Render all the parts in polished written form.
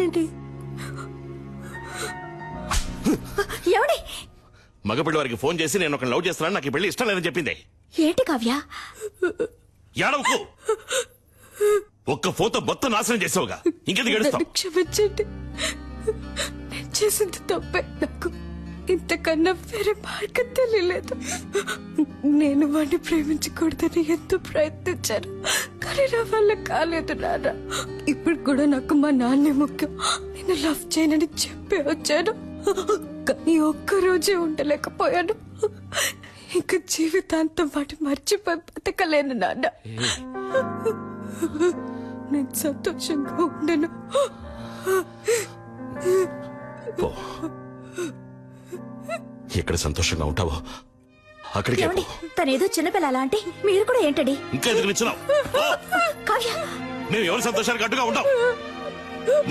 ఏంటి? ఎవడి మగపిల్లి వారికి ఫోన్ చేసి నేను ఒక లవ్ చేస్తున్నాను, నాకు ఈ పెళ్లి ఇష్టం లేదని చెప్పింది. ఏంటి కావ్య? ఏడవకు. ఒక్క ఫోన్తో మొత్తం నాశనం చేసావుగా, ఇంకెందుకు ఏడుస్తావు? క్షమించండి, నేను చేసింది తప్పే. నాకు ఇంతకన్నా వేరే మార్గం తెలియలేదు. నేను వాడిని ప్రేమించకూడదని ఎంతో ప్రయత్నించాను, కానీ నా వల్ల కాలేదు నాన్న. ఇప్పుడు కూడా నాకు మా నాన్నే ముఖ్యం. నేను లవ్ చేయనని చెప్పి వచ్చాను, కానీ ఒక్కరోజే ఉండలేకపోయాను. ఇంకా జీవితాంతం వాటి మర్చిపోయి బతకలేను నాన్న. నేను సంతోషంగా ఉండను. పో. ఎక్కడ సంతోషంగా ఉంటావో అక్కడికే పో. తనేదో చిన్నపిల్ల అంటే మీరు కూడా ఏంటండి ఇంకా ఎదురు నిచ్చున్నావు? కావ్య? మేము ఎవరి సంతోషానికి అడ్డుగా ఉంటాం?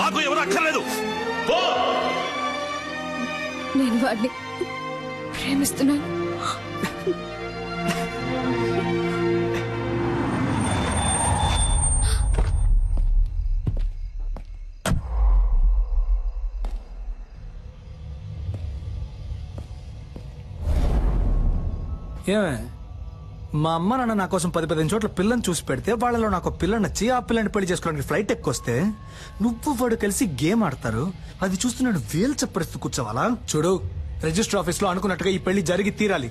మాకు ఎవరు అక్కర్లేదు. పో. నేను వాడిని ప్రేమిస్తున్నాను. ఏమే, మా అమ్మ నాన్న నా కోసం 10-15 చోట్ల పిల్లని చూసి పెడితే వాళ్ళలో నాకు పిల్ల నచ్చి ఆ పిల్లని పెళ్లి చేసుకోవడానికి ఫ్లైట్ ఎక్కువస్తే నువ్వు వాడు కలిసి గేమ్ ఆడతారు. అది చూస్తూ నేను వేలు చప్పరిస్తూ కూర్చోవాలా? చూడు, రిజిస్టర్ ఆఫీస్ లో అనుకున్నట్టుగా ఈ పెళ్లి జరిగి తీరాలి.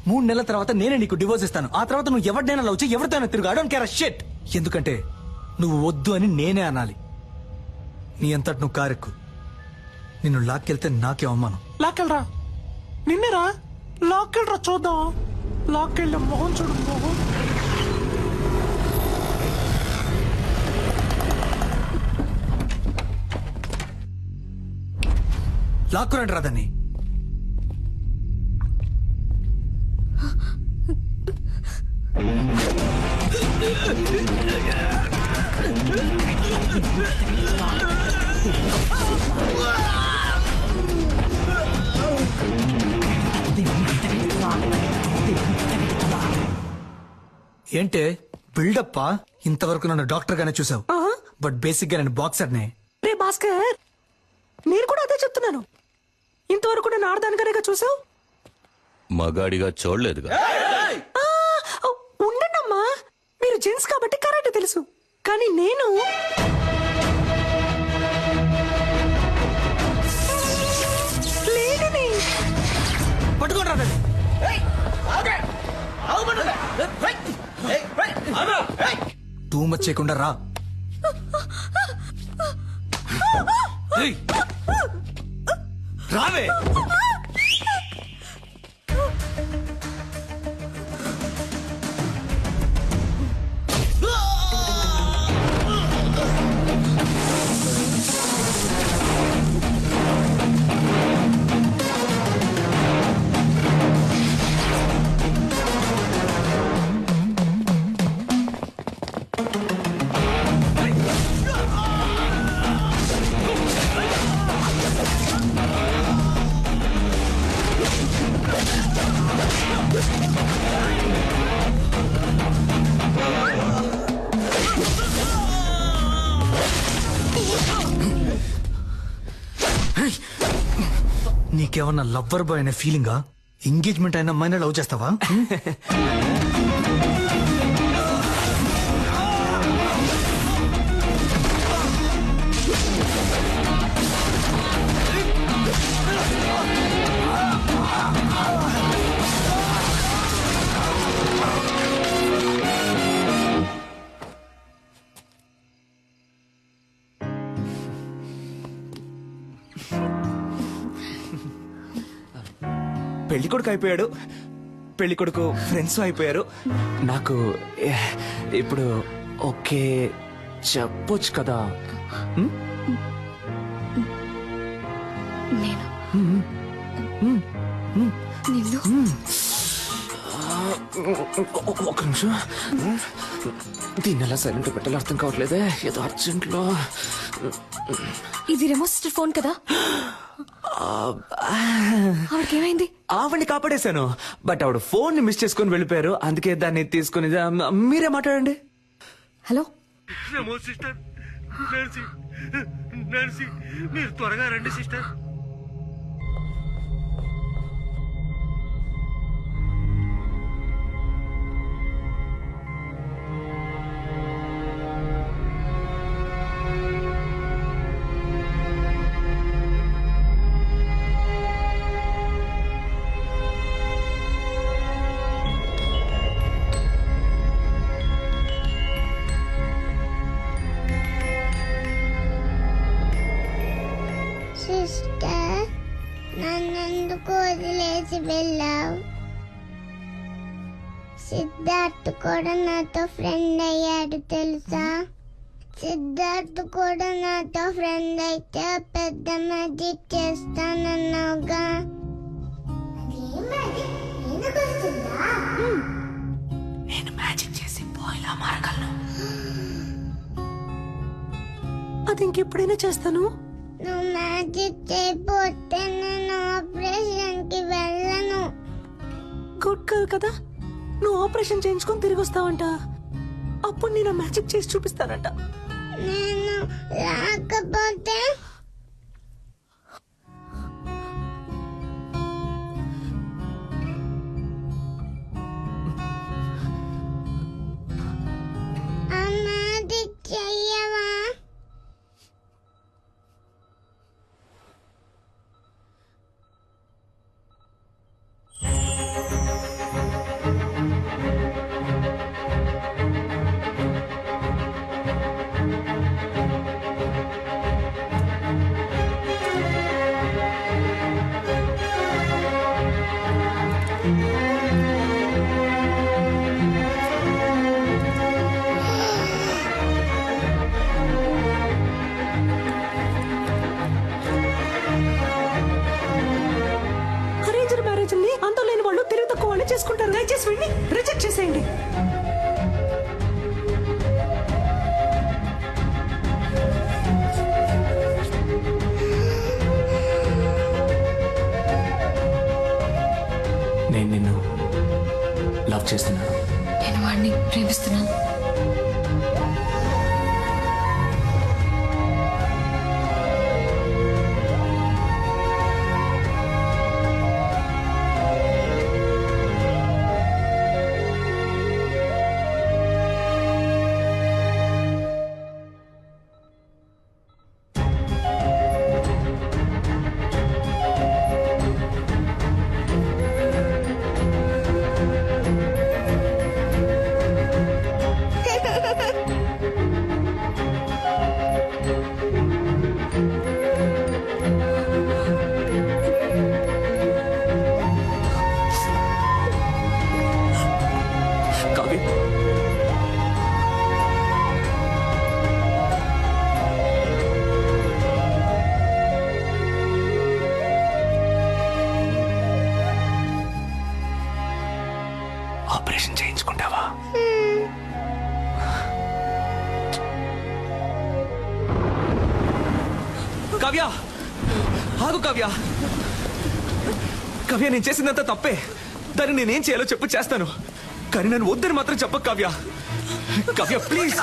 3 నెలల తర్వాత నేనే నీకు డివోర్స్ ఇస్తాను. ఆ తర్వాత నువ్వు ఎవరినైనా లవ్ చేయి, ఎవరితోనైనా తిరుగు. I don't care a shit. ఎందుకంటే నువ్వు వద్దు అని నేనే అనాలి. నీ అంతటి నువ్వు కారెక్కు. నిన్ను లాక్కెళ్తే నాకే అవమానం. లాక్కెళ్ళరా, నిన్నేరా లాక్కెళ్ళరా, చూద్దాం. లాక్కెళ్ళ మొహం చూడు, మొహం. లాక్కురండి రాదని. ఏంటే బిల్డప్పా? ఇంతవరకు నన్ను డాక్టర్ గానే చూసావు, బట్ బేసిక్ గా నేను బాక్సర్ నే. రే భాస్కర్, నేను కూడా అదే చెప్తున్నాను. ఇంతవరకు నేను ఆడదానిగానేగా చూసావు, మగాడిగా చూడలేదుగా. ఉండండమ్మా, మీరు జెంట్స్ కాబట్టి కరాటే తెలుసు, కానీ నేను లేడీని. పట్టుకోండి రాదని. టూ మచ్ చేయకుండా రా. ఏయ్, రావే. నీకేమన్నా లవ్వర్ బాయ్ అనే ఫీలింగా? ఎంగేజ్మెంట్ అయినా అమ్మాయినా లవ్ చేస్తావా? పెళ్లి కొడుకు అయిపోయాడు, పెళ్లి కొడుకు ఫ్రెండ్స్ అయిపోయారు. నాకు ఇప్పుడు ఓకే చెప్పొచ్చు కదా. నేను నిన్ను ఒక నిమిషం, దీన్ని ఎలా సైలెంట్ పెట్టాలో అర్థం కావట్లేదే. ఏదో అర్జెంట్ లో. ఇది రెమోసిస్టర్ ఫోన్ కదా? ఆవిడకేమైంది? ఆవిడ్ని కాపాడేశాను, బట్ ఆవిడ ఫోన్ ని మిస్ చేసుకుని వెళ్ళిపోయారు. అందుకే దాన్ని తీసుకుని మీరే మాట్లాడండి. హలో రెమో సిస్టర్, నాన్సీ మీరు త్వరగా రండి సిస్టర్. సిస్టర్, నన్నెందుకు వదిలేసి వెళ్ళావు? సిద్ధార్థ్ కూడా నాతో ఫ్రెండ్ అయ్యాడు తెలుసా? సిద్ధార్థ్ కూడా నాతో ఫ్రెండ్ అయితే పెద్ద మ్యాజిక్ చేస్తానన్నావుగా. నేను మ్యాజిక్ చేసి పోయిలా మారగలను. అది ఇంకెప్పుడైనా చేస్తాను. నువ్వు మ్యాజిక్ చేయకపోతే నేను ఆపరేషన్కి వెళ్ళను. గుడ్ గర్ల్ కదా, నువ్వు ఆపరేషన్ చేయించుకొని తిరిగి వస్తావంట. అప్పుడు నేను మ్యాజిక్ చేసి చూపిస్తానంట. నేను రాకపోతే ఆ మ్యాజిక్ చెయ్యవా? అరేంజ్డ్ మ్యారేజ్ ని అంతో లేని వాళ్ళు తెలివి తక్కువ వాళ్ళు చేసుకుంటారు. దయచేసి వీడిని రిజెక్ట్ చేసేయండి. నేను నిన్ను లవ్ చేస్తున్నాను. నేను వాడిని ప్రేమిస్తున్నాను. కావ్య, ఆపరేషన్ చేయించుకుంటావా? కావ్య, ఆగు కావ్య. కావ్య, నేను చేసిందంతా తప్పే. దాన్ని నేనేం చేయాలో చెప్పు, చేస్తాను. కానీ నన్ను వద్దని మాత్రం చెప్పకు కావ్య. కావ్య ప్లీజ్.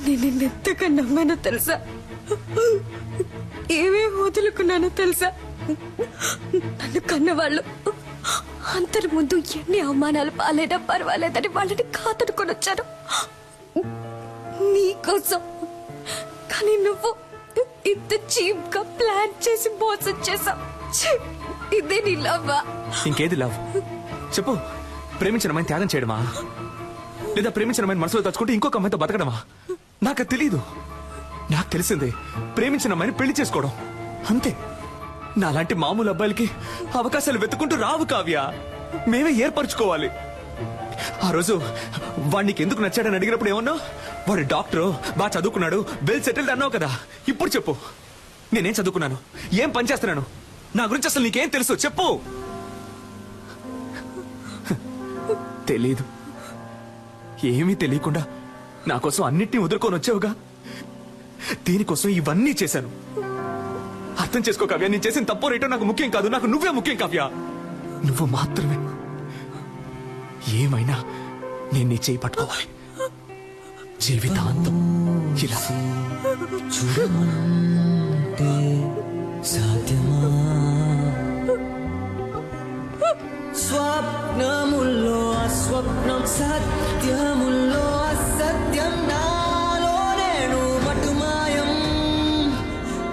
నేను నిన్నెంతగా నమ్మానో తెలుసా? ఏమేమి వదులుకున్నానో తెలుసా? నన్ను కన్నవాళ్ళు అందరి ముందు ఎన్ని అవమానాలు పాలైనా పర్వాలేదని వాళ్ళని కాతడుకొని వచ్చాను నీకోసం. కానీ నువ్వు ఇంత చీప్ గా ప్లాన్ చేసి మోసం చేసావు. ఇదే నీ లవ్వా? ఇంకేది లవ్ చెప్పు. ప్రేమించిన అమ్మాయిని త్యాగం చేయడమా, లేదా ప్రేమించిన అమ్మాయిని మనసులో తలుచుకుంటే ఇంకొక అమ్మాయితో బతకడమా? నాకు తెలీదు. నాకు తెలిసిందే ప్రేమించిన అమ్మాయిని పెళ్లి చేసుకోవడం, అంతే. నాలాంటి మామూలు అబ్బాయిలకి అవకాశాలు వెతుకుంటూ రావు కావ్య. మేమే ఏర్పరచుకోవాలి. ఆ రోజు వాడికి ఎందుకు నచ్చాడని అడిగినప్పుడు ఏమన్నా? వాడు డాక్టర్, బాగా చదువుకున్నాడు, వెల్ సెటిల్డ్ అన్నావు కదా. ఇప్పుడు చెప్పు, నేనేం చదువుకున్నాను, ఏం పని చేస్తున్నాను, నా గురించి అసలు నీకేం తెలుసు చెప్పు. తెలీదు. ఏమీ తెలియకుండా నా కోసం అన్నిటినీ వదులుకొని వచ్చావుగా. దీనికోసం ఇవన్నీ చేశాను. ఆ అర్థం చేసుకో కావ్య, నేను చేసిన తప్పు రేటో నాకు ముఖ్యం కాదు, నాకు నువ్వే ముఖ్యం కావ్య. నువ్వు మాత్రమే. ఏమైనా నేను నీ చేయి పట్టుకోవాలి జీవితాంతం ఇలా. చూడమంటే సాధ్యమా? స్వప్నముల్లో అస్వప్నం, సత్యముల్లో అసత్యం, నాలో నేను మటుమాయం.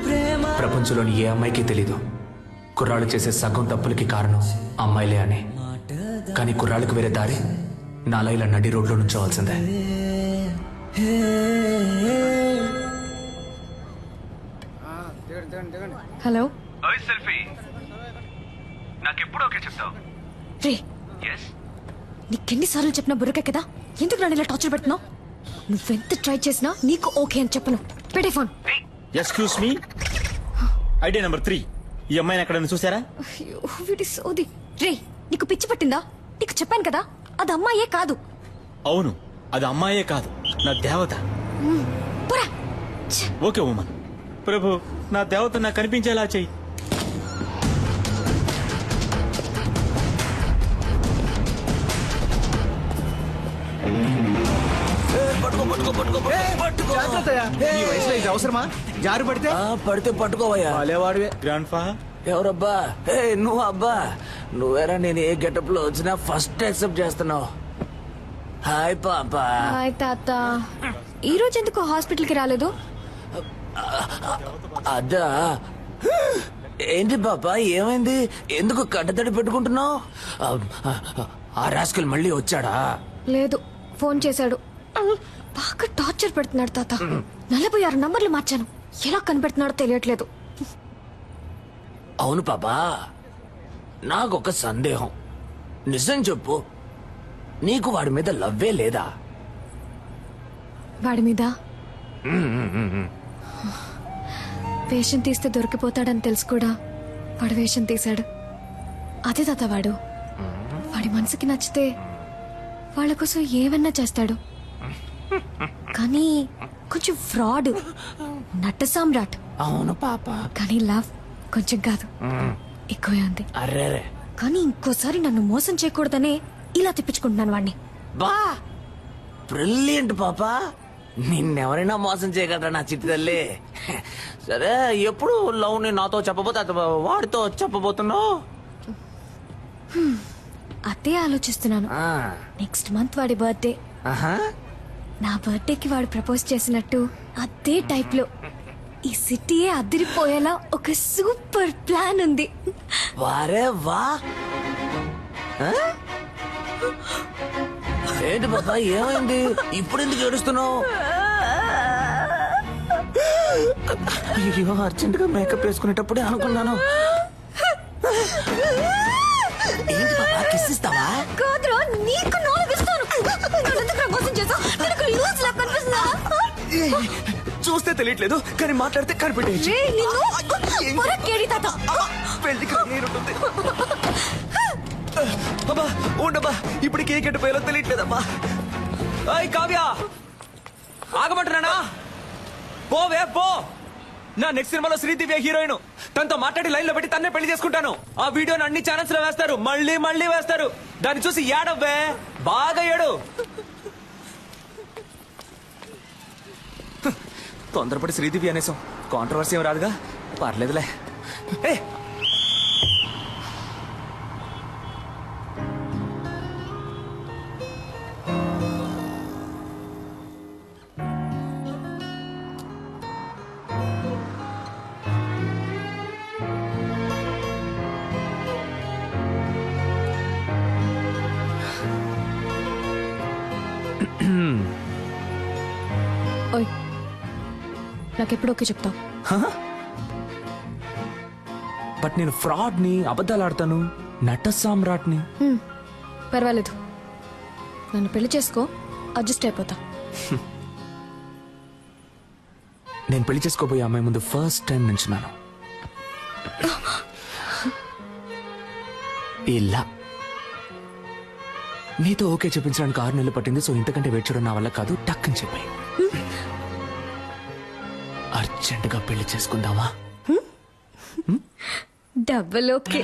ప్రేమ ప్రపంచంలోని ఏ అమ్మాయికి తెలీదు కుర్రాళ్ళు చేసే సగం తప్పులకి కారణం అమ్మాయిలే అని. కానీ కుర్రాళ్ళకి వేరే దారి నాలా ఇలా నడి రోడ్లో నుంచోవాల్సిందే. హలో నాకెప్పుడు ఓకే చెప్తావు? రే నీకెన్నిసార్లు చెప్పినా బుర్రకే కదా, ఎందుకు నన్ను ఇలా టార్చర్ పెడుతున్నావు? నువ్వెంత ట్రై చేసినా నీకు ఓకే అని చెప్పను. పెట్టే phone. Excuse me, idea number 3. ఈ అమ్మాయిని ఎక్కడ చూసారా? అయ్యో వీడి సోది. రే నీకు పిచ్చి పట్టిందా? నీకు చెప్పాను కదా అది అమ్మాయే కాదు. అవును, అది అమ్మాయే కాదు, నా దేవత. పోరా. Okay woman. ప్రభు, నా దేవత నాకు కనిపించేలా చెయ్యి. ఈ వయసులో ఇది అవసరమా? జారు పడితే పడితే పట్టుకోవయ్యా. వాడేవాడివే గ్రాండ్ ఫా. ఎవరబ్బా? నువ్వు అబ్బా, నువ్వేరా. నేను ఏ గెటప్ లో వచ్చినా ఫస్ట్ యాక్సెప్ట్ చేస్తున్నావు. హాయ్ పాపా. హాయ్ తాత. ఈ రోజు ఎందుకు హాస్పిటల్కి రాలేదు? అదా, ఏంటి పాపా ఏమైంది? ఎందుకు కట్టతడి పెట్టుకుంటున్నావు? ఆ రాస్కల్ మళ్ళీ వచ్చాడా? లేదు, ఫోన్ చేశాడు. బాగా టార్చర్ పెడుతున్నాడు తాత. 46 నంబర్లు మార్చాను, ఎలా కనిపెడుతున్నాడో తెలియట్లేదు. అవును పాపా, నాకొక సందేహం. నిజం చెప్పు, నీకు వాడి మీద లవ్వే లేదా? వాడి మీద వేషం తీస్తే దొరికిపోతాడని తెలుసు కూడా వాడు వేషం తీశాడు. అదే తాత వాడు. వాడి మనసుకి నచ్చితే వాళ్ళ కోసం ఏమన్నా చేస్తాడు. కానీ కొంచెం ఫ్రాడ్, నట్ట సామ్రాట్. అవును పాపా. కానీ లవ్ కొంచెం కాదు, ఎక్కువే ఉంది. అర్రే కానీ ఇంకోసారి నన్ను మోసం చేయకూడదనే ఇలా తిప్పించుకుంటున్నాను వాడిని. బా, బ్రిలియంట్ పాపా. నిన్నెవరైనా మోసం చేయగలరా నా చిట్టి తల్లి? సరే, ఎప్పుడు లవ్ ని నాతో చెప్పబోతే వాడితో చెప్పబోతున్నావు? అదే ఆలోచిస్తున్నాను. నెక్స్ట్ మంత్ వాడి బర్త్డే. నా బర్త్డేకి వాడు ప్రపోజ్ చేసినట్టు అదే టైప్ లో ఈ సిటీయే అదిరిపోయేలా ఒక సూపర్ ప్లాన్ ఉంది. వారే వా. ఏంటి పాపా ఏమైంది? ఇప్పుడు ఎందుకు ఏడుస్తున్నావు? అయ్యో, అర్జెంట్ గా మేకప్ వేసుకునేటప్పుడే అనుకున్నాను. ఏంటి పాపా, కిస్ ఇస్తావా? కాదురా, నీకు నాలుగిస్తాను. నన్నెందుకురా మోసం చేసావ్? నీకు లూజ్ లా కనిపిస్తుందా? చూస్తే తెలియట్లేదు, కానీ మాట్లాడితే కనిపెట్టేయచ్చు. రేయ్, నిన్ను పొరకేడి తాత. పెళ్లికి నీరుంటుంది. అబ్బా ఉండబ్బా, ఇప్పుడు కేక్ ఎట్టిపోయాలో తెలియట్లేదమ్మా. అయ్ కావ్య, ఆగమంటున్నానా? పోవే పో. నా నెక్స్ట్ సినిమాలో శ్రీదివ్య హీరోయిన్. తనతో మాట్లాడి లైన్ లో పెట్టి తన్నే పెళ్లి చేసుకుంటాను. ఆ వీడియోని అన్ని ఛానల్స్ లో వేస్తారు, మళ్ళీ మళ్ళీ వేస్తారు. దాన్ని చూసి ఏడవ్వే, బాగా ఏడు. తొందరపడి శ్రీదివ్య అనేసాం, కాంట్రవర్సీ ఏం రాదుగా, పర్లేదులే. ఏ ఓయ్, నాకెప్పుడు ఓకే చెప్తావు? బట్ నేను ఫ్రాడ్ ని, అబద్ధాలు ఆడతాను, నట సామ్రాట్ని. పర్వాలేదు, నన్ను పెళ్లి చేసుకో, అడ్జస్ట్ అయిపోతా. నేను పెళ్లి చేసుకోబోయే అమ్మాయి ముందు ఫస్ట్ టైం నించున్నాను. ఇలా నీతో ఓకే చెప్పించడానికి 6 నెలలు పట్టింది. సో ఇంతకంటే వెయిట్ చేయడం నా వల్ల కాదు, టక్కని చెప్పాయి. అర్జెంటుగా పెళ్లి చేసుకుందామా? Double okay.